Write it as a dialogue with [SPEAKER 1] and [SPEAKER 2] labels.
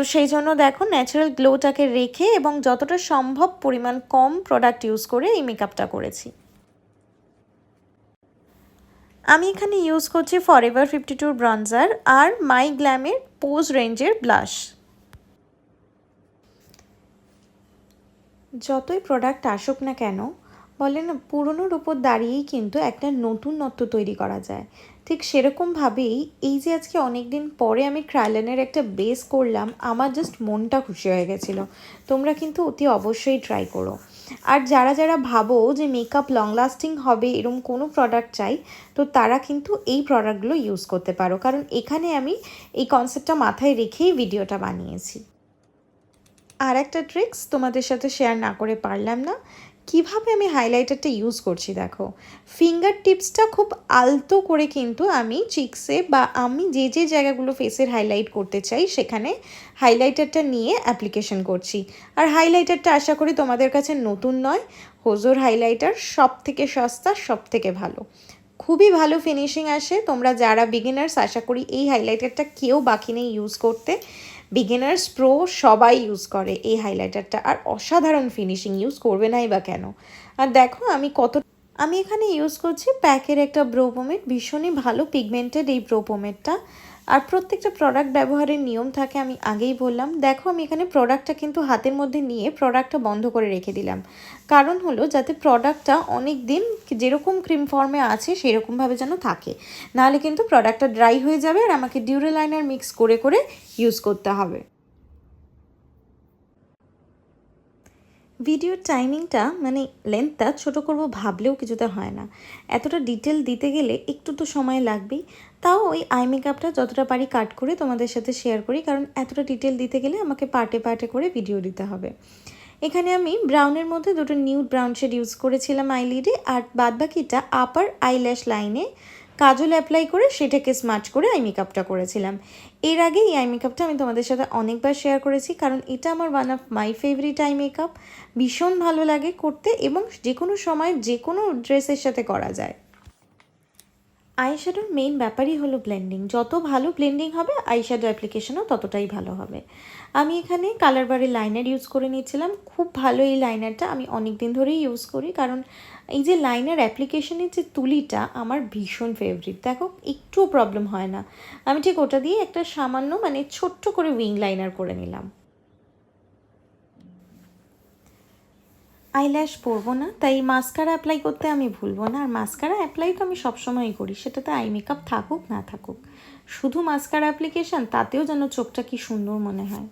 [SPEAKER 1] তো সেই জন্য দেখো ন্যাচারাল গ্লোটাকে রেখে এবং যতটা সম্ভব পরিমাণ কম প্রোডাক্ট ইউজ করে এই মেকআপটা করেছি। আমি এখানে ইউজ করছি ফরএভার 52 ব্রঞ্জার আর মাই গ্ল্যামের পোজ রেঞ্জের ব্লাশ। যতই প্রোডাক্ট আসুক না কেন, বলে না পুরনোর উপর দাঁড়িয়েই কিন্তু একটা নতুনত্ব তৈরি করা যায়। ঠিক সেরকমভাবেই এই যে আজকে অনেক দিন পরে আমি ক্রায়োলিনের একটা বেস করলাম, আমার জাস্ট মনটা খুশি হয়ে গেছিলো। তোমরা কিন্তু অতি অবশ্যই ট্রাই করো। আর যারা যারা ভাবো যে মেকআপ লং লাস্টিং হবে এরকম কোনো প্রোডাক্ট চাই, তো তারা কিন্তু এই প্রোডাক্টগুলো ইউজ করতে পারো, কারণ এখানে আমি এই কনসেপ্টটা মাথায় রেখেই ভিডিওটা বানিয়েছি। আর একটা ট্রিক্স তোমাদের সাথে শেয়ার না করে পারলাম না, কিভাবে আমি হাইলাইটারটা ইউজ করছি দেখো। ফিঙ্গার টিপসটা খুব আলতো করে কিন্তু আমি চিক্সে বা আমি যে যে জায়গাগুলো ফেসের হাইলাইট করতে চাই সেখানে হাইলাইটারটা নিয়ে অ্যাপ্লিকেশন করছি। আর হাইলাইটারটা আশা করি তোমাদের কাছে নতুন নয়, হোজোর হাইলাইটার সব থেকে সস্তা, সব থেকে ভালো, খুবই ভালো ফিনিশিং আসে। তোমরা যারা বিগিনার্স, আশা করি এই হাইলাইটারটা কেউ বাকি নেই ইউজ করতে। বিগিনার্স প্রো সবাই ইউজ করে এই হাইলাইটারটা, আর অসাধারণ ফিনিশিং, ইউজ করবে নাই বা কেন। আর দেখো আমি এখানে ইউজ করছি প্যাকের একটা ব্রো পোমেড, ভীষণই ভালো পিগমেন্টেড এই ব্রো পোমেডটা। আর প্রত্যেকটা প্রোডাক্ট ব্যবহারের নিয়ম থাকে, আমি আগেই বললাম। দেখো আমি এখানে প্রোডাক্টটা কিন্তু হাতের মধ্যে নিয়ে প্রোডাক্টটা বন্ধ করে রেখে দিলাম, কারণ হলো যাতে প্রোডাক্টটা অনেক দিন যেরকম ক্রিম ফর্মে আছে সেরকমভাবে যেন থাকে, নাহলে কিন্তু প্রোডাক্টটা ড্রাই হয়ে যাবে আর আমাকে ডিউরেলাইনার মিক্স করে করে ইউজ করতে হবে। ভিডিওর টাইমিংটা মানে লেন্থটা ছোটো করবো ভাবলেও কিছুতে হয় না, এতটা ডিটেল দিতে গেলে একটু তো সময় লাগবেই। তাও ওই আই মেকআপটা যতটা পারি কাট করে তোমাদের সাথে শেয়ার করি, কারণ এতটা ডিটেল দিতে গেলে আমাকে পার্টে পার্টে করে ভিডিও দিতে হবে। এখানে আমি ব্রাউনের মধ্যে দুটো নিউড ব্রাউন শেড ইউজ করেছিলাম আইলিডে, আর বাদবাকিটা আপার আইল্যাশ লাইনে কাজল অ্যাপ্লাই করে সেটাকে স্মাচ করে আই মেকআপটা করেছিলাম। এর আগে এই আই মেকআপটা আমি তোমাদের সাথে অনেকবার শেয়ার করেছি, কারণ এটা আমার one of my favourite eye makeup. ভীষণ ভালো লাগে করতে এবং যে কোনো সময় যে কোনো ড্রেসের সাথে করা যায়। আইশ্যাডোর মেইন ব্যাপারই হলো ব্লেন্ডিং, যত ভালো ব্লেন্ডিং হবে আইশ্যাডো অ্যাপ্লিকেশনও ততটাই ভালো হবে। আমি এখানে কালার বারের লাইনার ইউজ করে নিয়েছিলাম, খুব ভালো এই লাইনারটা, আমি অনেক দিন ধরেই ইউজ করি, কারণ এই যে লাইনার অ্যাপ্লিকেশনের যে তুলিটা আমার ভীষণ ফেভারিট। দেখো একটুও প্রবলেম হয় না, আমি ঠিক ওটা দিয়ে একটা সামান্য মানে ছোট্ট করে উইং লাইনার করে নিলাম। আইল্যাশ পরবো না, তাই মাস্কারা অ্যাপ্লাই করতে আমি ভুলবো না। আর মাস্কারা অ্যাপ্লাই তো আমি সবসময়ই করি, সেটাতে আই মেকআপ থাকুক না থাকুক, শুধু মাস্কারা অ্যাপ্লিকেশান তাতেও যেন চোখটা কি সুন্দর মনে হয়।